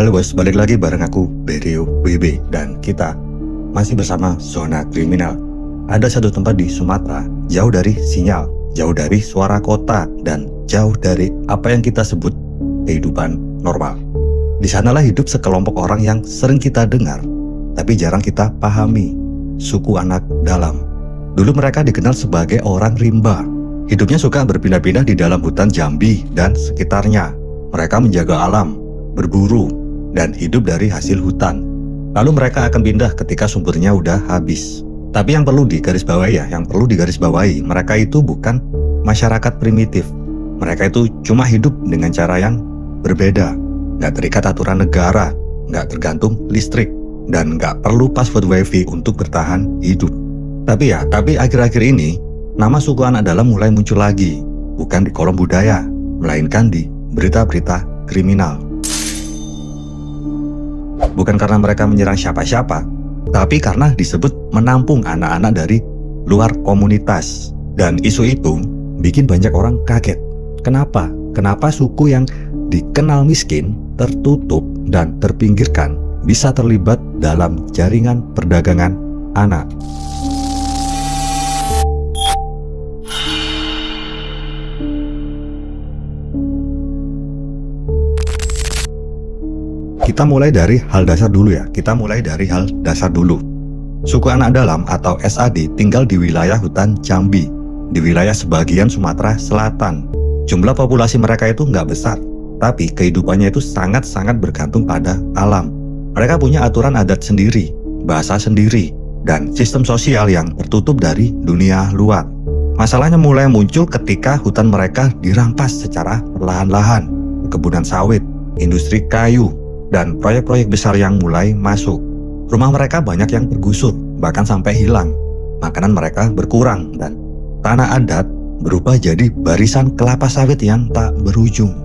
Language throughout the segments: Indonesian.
Halo bos, balik lagi bareng aku, Berio WB, dan kita masih bersama Zona Kriminal. Ada satu tempat di Sumatera, jauh dari sinyal, jauh dari suara kota, dan jauh dari apa yang kita sebut kehidupan normal. Di sanalah hidup sekelompok orang yang sering kita dengar, tapi jarang kita pahami, suku anak dalam. Dulu mereka dikenal sebagai orang rimba. Hidupnya suka berpindah-pindah di dalam hutan Jambi dan sekitarnya. Mereka menjaga alam, berburu, dan hidup dari hasil hutan. Lalu mereka akan pindah ketika sumbernya udah habis. Tapi yang perlu digarisbawahi, mereka itu bukan masyarakat primitif. Mereka itu cuma hidup dengan cara yang berbeda. Nggak terikat aturan negara, nggak tergantung listrik, dan nggak perlu password wifi untuk bertahan hidup. Tapi akhir-akhir ini, nama suku anak dalam mulai muncul lagi. Bukan di kolom budaya, melainkan di berita-berita kriminal. Bukan karena mereka menyerang siapa-siapa, tapi karena disebut menampung anak-anak dari luar komunitas. Dan isu itu bikin banyak orang kaget. Kenapa? Kenapa suku yang dikenal miskin, tertutup, dan terpinggirkan bisa terlibat dalam jaringan perdagangan anak? Kita mulai dari hal dasar dulu. Suku anak dalam atau SAD tinggal di wilayah hutan Jambi, di wilayah sebagian Sumatera Selatan. Jumlah populasi mereka itu nggak besar, tapi kehidupannya itu sangat-sangat bergantung pada alam. Mereka punya aturan adat sendiri, bahasa sendiri, dan sistem sosial yang tertutup dari dunia luar. Masalahnya mulai muncul ketika hutan mereka dirampas secara perlahan-lahan. Kebunan sawit, industri kayu, dan proyek-proyek besar yang mulai masuk. Rumah mereka banyak yang tergusur, bahkan sampai hilang. Makanan mereka berkurang, dan tanah adat berubah jadi barisan kelapa sawit yang tak berujung.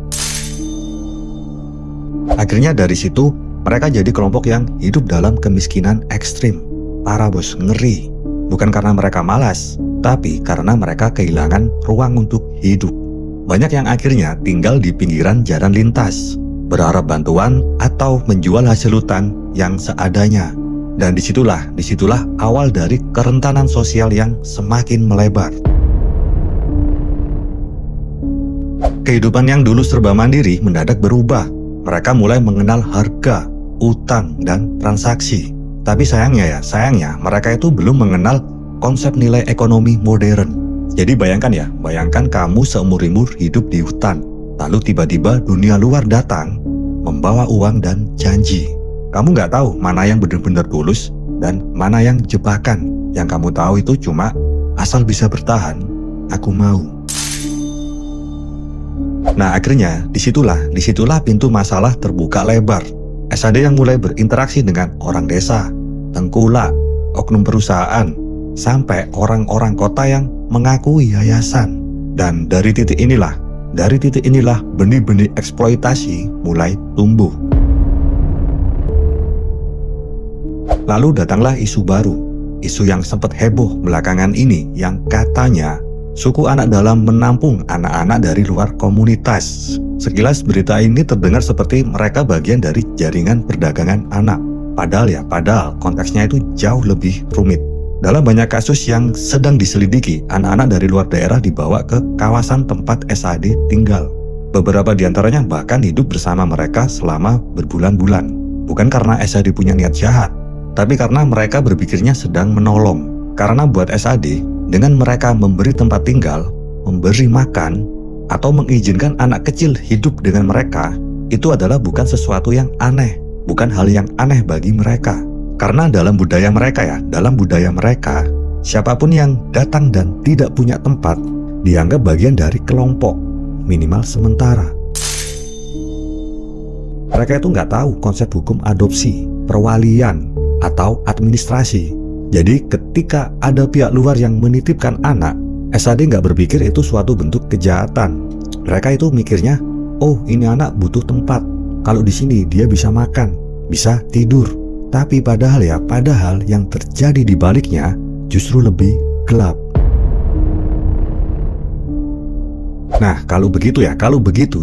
Akhirnya dari situ, mereka jadi kelompok yang hidup dalam kemiskinan ekstrim. Parah bos, ngeri. Bukan karena mereka malas, tapi karena mereka kehilangan ruang untuk hidup. Banyak yang akhirnya tinggal di pinggiran jalan lintas, berharap bantuan atau menjual hasil hutan yang seadanya. Dan disitulah awal dari kerentanan sosial yang semakin melebar. Kehidupan yang dulu serba mandiri mendadak berubah. Mereka mulai mengenal harga, utang, dan transaksi. Tapi sayangnya mereka itu belum mengenal konsep nilai ekonomi modern. Jadi bayangkan kamu seumur-umur hidup di hutan. Lalu tiba-tiba dunia luar datang, membawa uang dan janji. Kamu nggak tahu mana yang benar-benar tulus dan mana yang jebakan. Yang kamu tahu itu cuma asal bisa bertahan, aku mau. Nah akhirnya disitulah pintu masalah terbuka lebar. SAD yang mulai berinteraksi dengan orang desa, tengkulak, oknum perusahaan, sampai orang-orang kota yang mengakui yayasan. Dan dari titik inilah benih-benih eksploitasi mulai tumbuh. Lalu datanglah isu baru, isu yang sempat heboh belakangan ini, yang katanya suku anak dalam menampung anak-anak dari luar komunitas. Sekilas berita ini terdengar seperti mereka bagian dari jaringan perdagangan anak. Padahal konteksnya itu jauh lebih rumit. Dalam banyak kasus yang sedang diselidiki, anak-anak dari luar daerah dibawa ke kawasan tempat SAD tinggal. Beberapa di antaranya bahkan hidup bersama mereka selama berbulan-bulan. Bukan karena SAD punya niat jahat, tapi karena mereka berpikirnya sedang menolong. Karena buat SAD, dengan mereka memberi tempat tinggal, memberi makan, atau mengizinkan anak kecil hidup dengan mereka, itu adalah bukan sesuatu yang aneh, bukan hal yang aneh bagi mereka. Karena dalam budaya mereka, siapapun yang datang dan tidak punya tempat dianggap bagian dari kelompok, minimal sementara. Mereka itu nggak tahu konsep hukum adopsi, perwalian, atau administrasi. Jadi ketika ada pihak luar yang menitipkan anak, SAD nggak berpikir itu suatu bentuk kejahatan. Mereka itu mikirnya, oh ini anak butuh tempat. Kalau di sini dia bisa makan, bisa tidur. Tapi padahal yang terjadi di baliknya justru lebih gelap. Nah, kalau begitu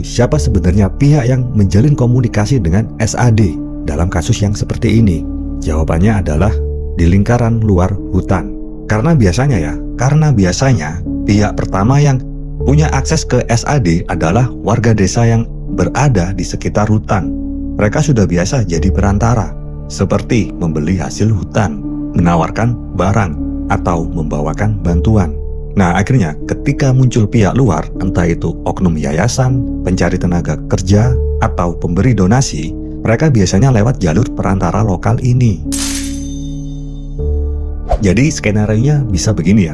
siapa sebenarnya pihak yang menjalin komunikasi dengan SAD dalam kasus yang seperti ini? Jawabannya adalah di lingkaran luar hutan. Karena biasanya pihak pertama yang punya akses ke SAD adalah warga desa yang berada di sekitar hutan. Mereka sudah biasa jadi perantara, seperti membeli hasil hutan, menawarkan barang, atau membawakan bantuan. Nah, akhirnya ketika muncul pihak luar, entah itu oknum yayasan, pencari tenaga kerja, atau pemberi donasi, mereka biasanya lewat jalur perantara lokal ini. Jadi skenario-nya bisa begini ya,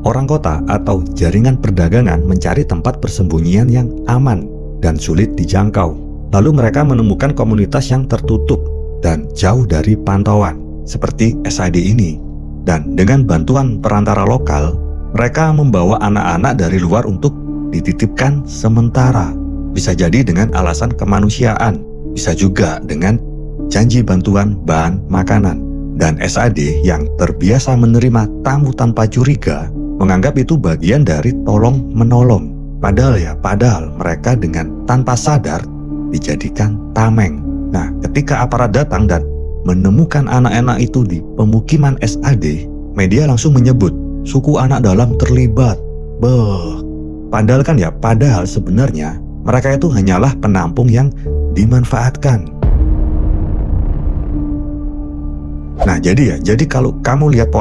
orang kota atau jaringan perdagangan mencari tempat persembunyian yang aman dan sulit dijangkau. Lalu mereka menemukan komunitas yang tertutup dan jauh dari pantauan, seperti SAD ini. Dan dengan bantuan perantara lokal, mereka membawa anak-anak dari luar untuk dititipkan sementara. Bisa jadi dengan alasan kemanusiaan, bisa juga dengan janji bantuan bahan makanan. Dan SAD yang terbiasa menerima tamu tanpa curiga, menganggap itu bagian dari tolong-menolong. Padahal mereka dengan tanpa sadar dijadikan tameng. Nah, ketika aparat datang dan menemukan anak-anak itu di pemukiman SAD, media langsung menyebut suku anak dalam terlibat. Padahal sebenarnya mereka itu hanyalah penampung yang dimanfaatkan. Nah, jadi kalau kamu lihat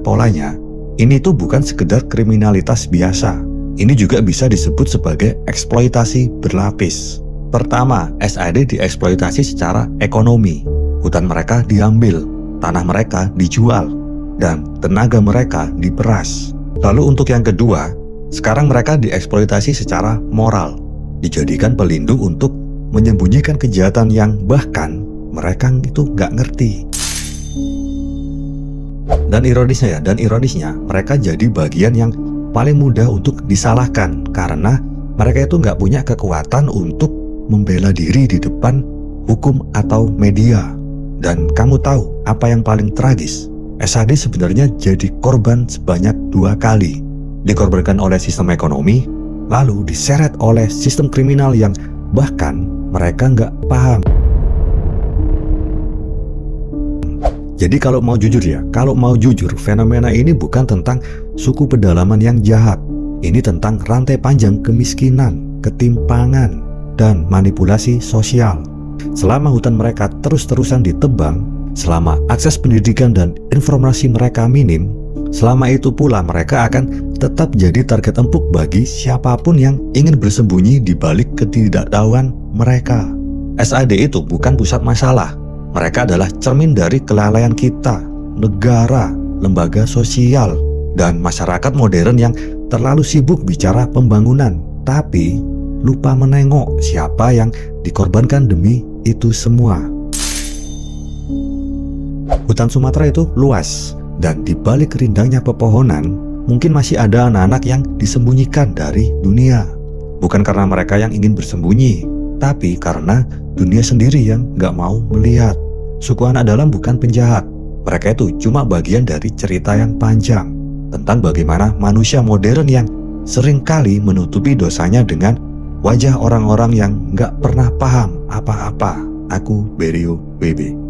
polanya, ini tuh bukan sekedar kriminalitas biasa. Ini juga bisa disebut sebagai eksploitasi berlapis. Pertama, SAD dieksploitasi secara ekonomi. Hutan mereka diambil, tanah mereka dijual, dan tenaga mereka diperas. Lalu untuk yang kedua, sekarang mereka dieksploitasi secara moral, dijadikan pelindung untuk menyembunyikan kejahatan yang bahkan mereka itu nggak ngerti. Dan ironisnya, mereka jadi bagian yang paling mudah untuk disalahkan karena mereka itu nggak punya kekuatan untuk membela diri di depan hukum atau media. Dan kamu tahu apa yang paling tragis? SAD sebenarnya jadi korban sebanyak 2 kali. Dikorbankan oleh sistem ekonomi, lalu diseret oleh sistem kriminal yang bahkan mereka nggak paham. Jadi kalau mau jujur, fenomena ini bukan tentang suku pedalaman yang jahat. Ini tentang rantai panjang kemiskinan, ketimpangan, dan manipulasi sosial. Selama hutan mereka terus-terusan ditebang, selama akses pendidikan dan informasi mereka minim, selama itu pula mereka akan tetap jadi target empuk bagi siapapun yang ingin bersembunyi di balik ketidaktahuan mereka. SAD itu bukan pusat masalah. Mereka adalah cermin dari kelalaian kita, negara, lembaga sosial, dan masyarakat modern yang terlalu sibuk bicara pembangunan, tapi lupa menengok siapa yang dikorbankan demi itu semua. Hutan Sumatera itu luas, dan di balik rindangnya pepohonan, mungkin masih ada anak-anak yang disembunyikan dari dunia. Bukan karena mereka yang ingin bersembunyi, tapi karena dunia sendiri yang nggak mau melihat. Suku anak dalam bukan penjahat. Mereka itu cuma bagian dari cerita yang panjang tentang bagaimana manusia modern yang seringkali menutupi dosanya dengan wajah orang-orang yang nggak pernah paham apa-apa. Aku Berio WB.